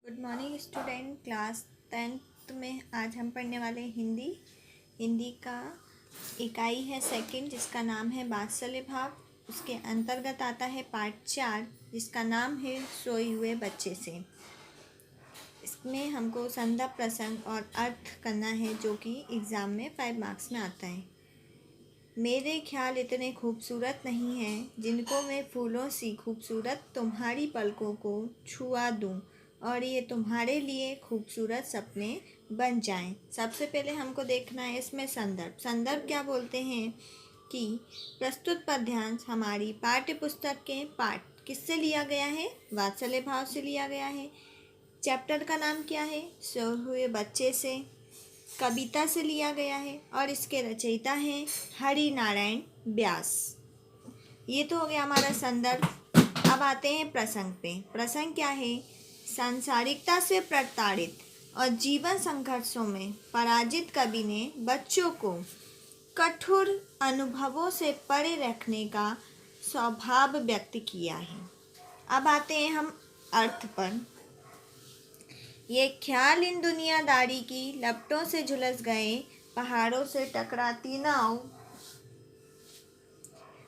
Good morning student. Class 10th में आज हम पढ़ने वाले हिंदी का इकाई है सेकंड, जिसका नाम है वात्सल्य भाव। उसके अंतर्गत आता है पार्ट 4, जिसका नाम है सोए हुए बच्चे से। इसमें हमको संदर्भ, प्रसंग और अर्थ करना है, जो कि एग्ज़ाम में 5 मार्क्स में आता है। मेरे ख्याल इतने खूबसूरत नहीं हैं जिनको मैं फूलों सी खूबसूरत तुम्हारी पलकों को छुआ दूं और ये तुम्हारे लिए खूबसूरत सपने बन जाएं। सबसे पहले हमको देखना है इसमें संदर्भ क्या बोलते हैं कि प्रस्तुत पद्यांश हमारी पाठ्य पुस्तक के पाठ किससे लिया गया है? वात्सल्य भाव से लिया गया है। चैप्टर का नाम क्या है? सोए हुए बच्चे से। कविता से लिया गया है और इसके रचयिता हैं हरि नारायण व्यास। ये तो हो गया हमारा संदर्भ। अब आते हैं प्रसंग पे। प्रसंग क्या है? सांसारिकता से प्रताड़ित और जीवन संघर्षों में पराजित कवि ने बच्चों को कठोर अनुभवों से परे रखने का स्वभाव व्यक्त किया है। अब आते हैं हम अर्थ पर। ये ख्याल इन दुनियादारी की लपटों से झुलस गए पहाड़ों से टकराती नाव,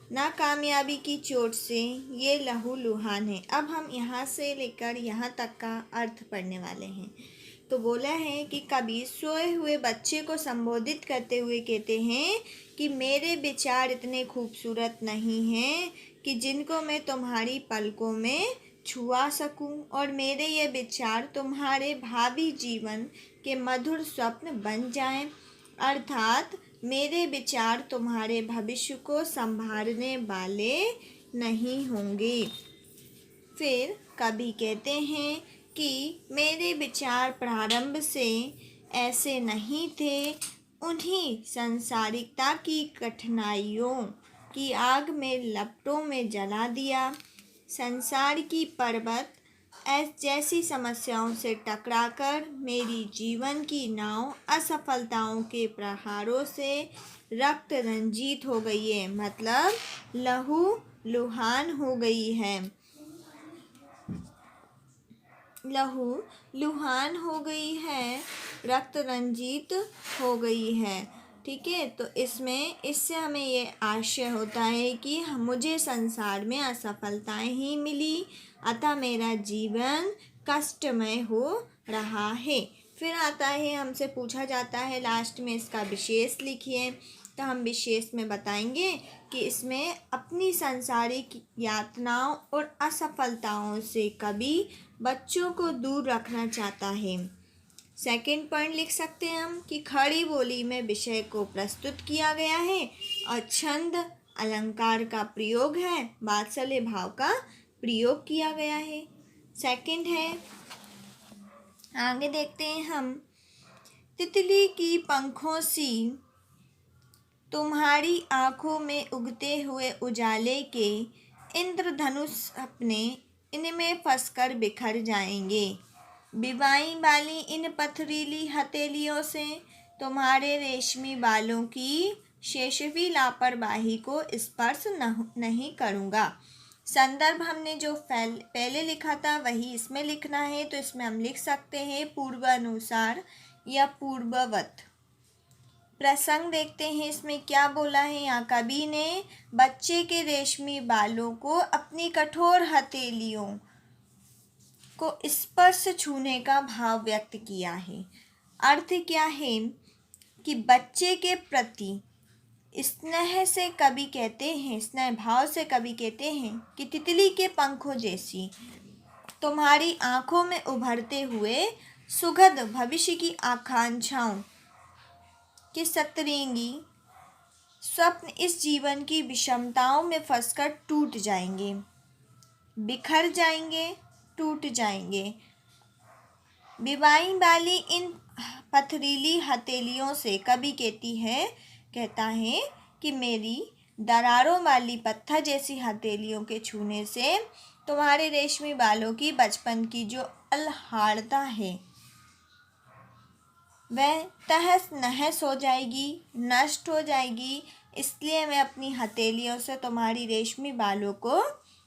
नाकामयाबी की चोट से ये लहूलुहान है। अब हम यहाँ से लेकर यहाँ तक का अर्थ पढ़ने वाले हैं। तो बोला है कि कवि सोए हुए बच्चे को संबोधित करते हुए कहते हैं कि मेरे विचार इतने खूबसूरत नहीं हैं कि जिनको मैं तुम्हारी पलकों में छुआ सकूं, और मेरे ये विचार तुम्हारे भावी जीवन के मधुर स्वप्न बन जाएं। अर्थात मेरे विचार तुम्हारे भविष्य को संभालने वाले नहीं होंगे। फिर कवि कहते हैं कि मेरे विचार प्रारंभ से ऐसे नहीं थे। उन्हीं सांसारिकता की कठिनाइयों की आग में लपटों में जला दिया। संसार की पर्वत जैसी समस्याओं से टकराकर मेरी जीवन की नाव असफलताओं के प्रहारों से रक्त रंजित हो गई है, मतलब लहू लुहान हो गई है। लहू लुहान हो गई है, रक्त रंजित हो गई है। ठीक है, तो इससे हमें ये आशय होता है कि मुझे संसार में असफलताएं ही मिली, अतः मेरा जीवन कष्टमय हो रहा है। फिर आता है, हमसे पूछा जाता है लास्ट में इसका विशेष लिखिए। तो हम विशेष में बताएंगे कि इसमें अपनी सांसारिक यातनाओं और असफलताओं से कवि बच्चों को दूर रखना चाहता है। सेकंड पॉइंट लिख सकते हैं हम कि खड़ी बोली में विषय को प्रस्तुत किया गया है और छंद अलंकार का प्रयोग है, वात्सल्य भाव का प्रयोग किया गया है। सेकंड है, आगे देखते हैं हम। तितली की पंखों सी तुम्हारी आँखों में उगते हुए उजाले के इंद्रधनुष अपने इनमें फंसकर बिखर जाएंगे। बिवाई वाली इन पथरीली हथेलियों से तुम्हारे रेशमी बालों की शेषवी लापरवाही को स्पर्श नहीं करूँगा। संदर्भ हमने जो पहले लिखा था वही इसमें लिखना है। तो इसमें हम लिख सकते हैं पूर्वानुसार या पूर्ववत। प्रसंग देखते हैं इसमें क्या बोला है। यहाँ कवि ने बच्चे के रेशमी बालों को अपनी कठोर हथेलियों को स्पर्श छूने का भाव व्यक्त किया है। अर्थ क्या है कि बच्चे के प्रति स्नेह से कवि कहते हैं, स्नेह भाव से कवि कहते हैं कि तितली के पंखों जैसी तुम्हारी आँखों में उभरते हुए सुखद भविष्य की आकांक्षाओं के सतरंगी स्वप्न इस जीवन की विषमताओं में फंसकर टूट जाएंगे, बिखर जाएंगे, टूट जाएंगे। बिवाई वाली इन पथरीली हथेलियों से कवि कहता है कि मेरी दरारों वाली पत्थर जैसी हथेलियों के छूने से तुम्हारे रेशमी बालों की बचपन की जो अल्हाड़ता है वह तहस नहस हो जाएगी, नष्ट हो जाएगी। इसलिए मैं अपनी हथेलियों से तुम्हारी रेशमी बालों को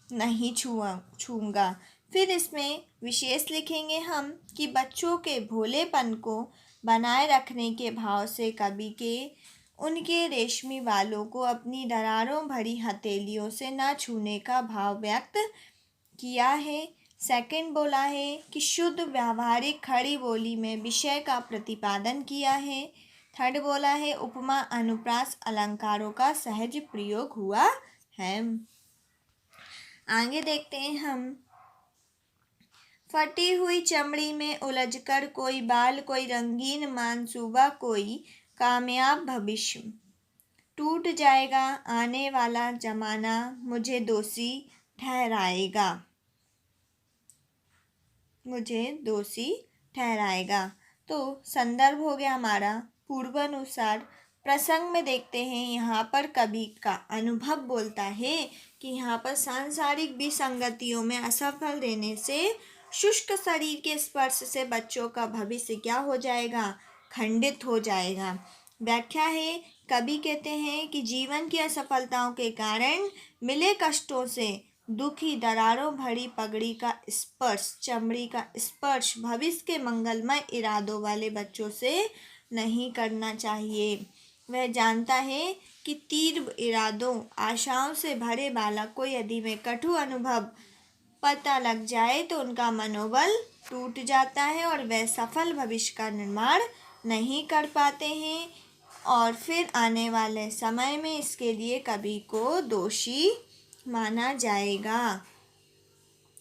नहीं छूऊंगा। फिर इसमें विशेष लिखेंगे हम कि बच्चों के भोलेपन को बनाए रखने के भाव से कवि के उनके रेशमी बालों को अपनी दरारों भरी हथेलियों से न छूने का भाव व्यक्त किया है। सेकंड बोला है कि शुद्ध व्यावहारिक खड़ी बोली में विषय का प्रतिपादन किया है। थर्ड बोला है उपमा अनुप्रास अलंकारों का सहज प्रयोग हुआ है। आगे देखते हैं हम। फटी हुई चमड़ी में उलझकर कोई बाल, कोई रंगीन मानसूबा, कोई कामयाब भविष्य। टूट जाएगा आने वाला जमाना, मुझे दोषी ठहराएगा, मुझे दोषी ठहराएगा। तो संदर्भ हो गया हमारा पूर्वानुसार। प्रसंग में देखते हैं, यहाँ पर कवि का अनुभव बोलता है कि यहाँ पर सांसारिक विसंगतियों में असफल रहने से शुष्क शरीर के स्पर्श से बच्चों का भविष्य क्या हो जाएगा, खंडित हो जाएगा। व्याख्या है, कवि कहते हैं कि जीवन की असफलताओं के कारण मिले कष्टों से दुखी दरारों भरी पगड़ी का स्पर्श, चमड़ी का स्पर्श भविष्य के मंगलमय इरादों वाले बच्चों से नहीं करना चाहिए। वह जानता है कि तीव्र इरादों आशाओं से भरे बालक को यदि में कटु अनुभव पता लग जाए तो उनका मनोबल टूट जाता है और वह सफल भविष्य का निर्माण नहीं कर पाते हैं और फिर आने वाले समय में इसके लिए कवि को दोषी माना जाएगा।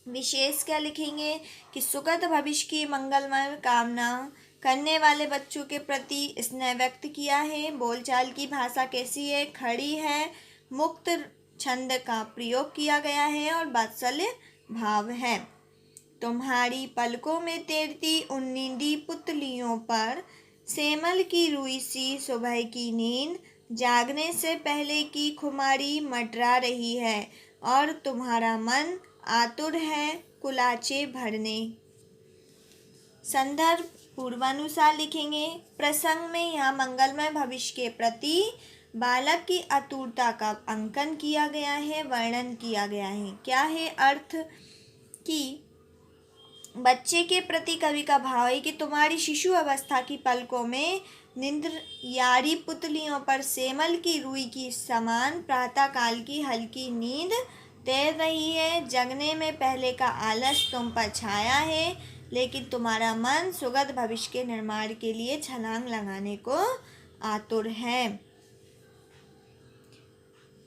विशेष क्या लिखेंगे कि सुखद भविष्य की मंगलमय कामना करने वाले बच्चों के प्रति स्नेह व्यक्त किया है। बोलचाल की भाषा कैसी है, खड़ी है, मुक्त छंद का प्रयोग किया गया है और वात्सल्य भाव है। तुम्हारी पलकों में तैरती उन नींदी पुतलियों पर सेमल की रुई सी सुबह की नींद जागने से पहले की खुमारी मंडरा रही है और तुम्हारा मन आतुर है कुलाचे भरने। संदर्भ पूर्वानुसार लिखेंगे। प्रसंग में यहाँ मंगलमय भविष्य के प्रति बालक की आतुरता का अंकन किया गया है, वर्णन किया गया है। क्या है अर्थ कि बच्चे के प्रति कवि का भाव है कि तुम्हारी शिशु अवस्था की पलकों में निंद्र यारी पुतलियों पर सेमल की रुई की समान प्रातःकाल की हल्की नींद तैर रही है। जगने में पहले का आलस तुम पर छाया है, लेकिन तुम्हारा मन सुगध भविष्य के निर्माण के लिए छलांग लगाने को आतुर है।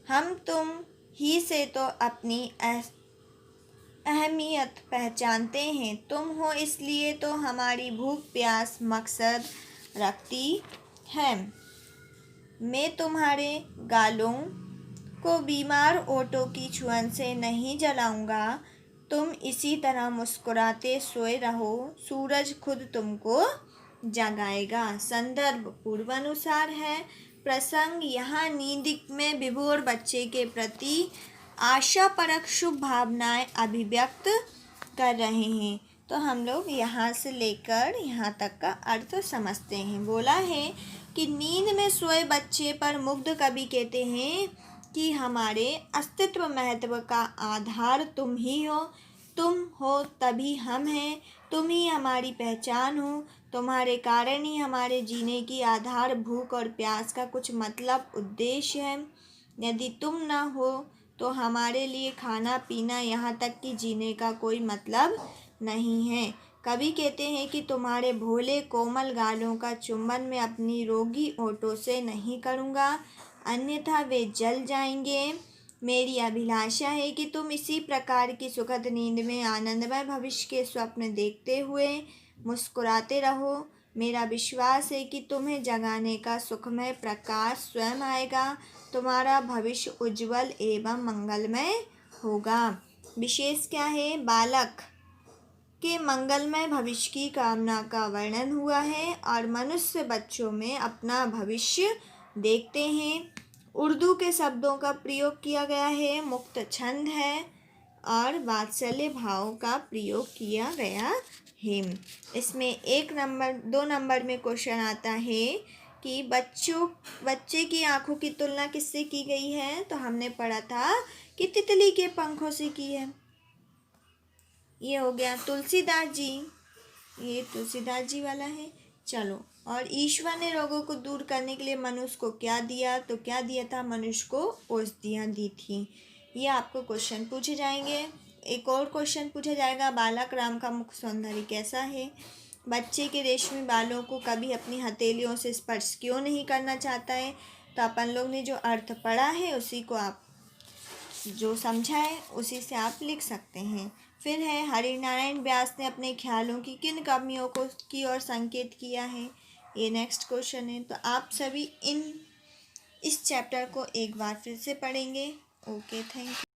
हम तुम ही से तो अपनी अहमियत पहचानते हैं, तुम हो इसलिए तो हमारी भूख प्यास मकसद रखती है। मैं तुम्हारे गालों को बीमार ओटों की छुअन से नहीं जलाऊंगा, तुम इसी तरह मुस्कुराते सोए रहो, सूरज खुद तुमको जगाएगा। संदर्भ पूर्वानुसार है। प्रसंग यहाँ नींद में विभोर बच्चे के प्रति आशा परक शुभ भावनाएं अभिव्यक्त कर रहे हैं। तो हम लोग यहाँ से लेकर यहाँ तक का अर्थ समझते हैं। बोला है कि नींद में सोए बच्चे पर मुग्ध कवि कहते हैं कि हमारे अस्तित्व महत्व का आधार तुम ही हो, तुम हो तभी हम हैं, तुम ही हमारी पहचान हो, तुम्हारे कारण ही हमारे जीने की आधार भूख और प्यास का कुछ मतलब उद्देश्य है। यदि तुम ना हो तो हमारे लिए खाना पीना यहाँ तक कि जीने का कोई मतलब नहीं है। कवि कहते हैं कि तुम्हारे भोले कोमल गालों का चुंबन मैं अपनी रोगी ओठों से नहीं करूँगा, अन्यथा वे जल जाएंगे। मेरी अभिलाषा है कि तुम इसी प्रकार की सुखद नींद में आनंदमय भविष्य के स्वप्न देखते हुए मुस्कुराते रहो। मेरा विश्वास है कि तुम्हें जगाने का सुखमय प्रकाश स्वयं आएगा, तुम्हारा भविष्य उज्जवल एवं मंगलमय होगा। विशेष क्या है, बालक के मंगलमय भविष्य की कामना का वर्णन हुआ है और मनुष्य बच्चों में अपना भविष्य देखते हैं। उर्दू के शब्दों का प्रयोग किया गया है, मुक्त छंद है और वात्सल्य भाव का प्रयोग किया गया है। इसमें 2 नंबर में क्वेश्चन आता है कि बच्चे की आंखों की तुलना किससे की गई है, तो हमने पढ़ा था कि तितली के पंखों से की है। ये हो गया तुलसीदास जी, ये तुलसीदास जी वाला है। चलो, और ईश्वर ने रोगों को दूर करने के लिए मनुष्य को क्या दिया, तो क्या दिया था, मनुष्य को औषधियाँ दी थी। ये आपको क्वेश्चन पूछे जाएंगे। एक और क्वेश्चन पूछा जाएगा, बालक राम का मुख सौंदर्य कैसा है। बच्चे के रेशमी बालों को कभी अपनी हथेलियों से स्पर्श क्यों नहीं करना चाहता है। तो अपन लोग ने जो अर्थ पढ़ा है उसी को आप जो समझा है उसी से आप लिख सकते हैं। फिर है, हरिनारायण व्यास ने अपने ख्यालों की किन कमियों को की ओर संकेत किया है। ये नेक्स्ट क्वेश्चन है। तो आप सभी इस चैप्टर को एक बार फिर से पढ़ेंगे। Okay, thank you.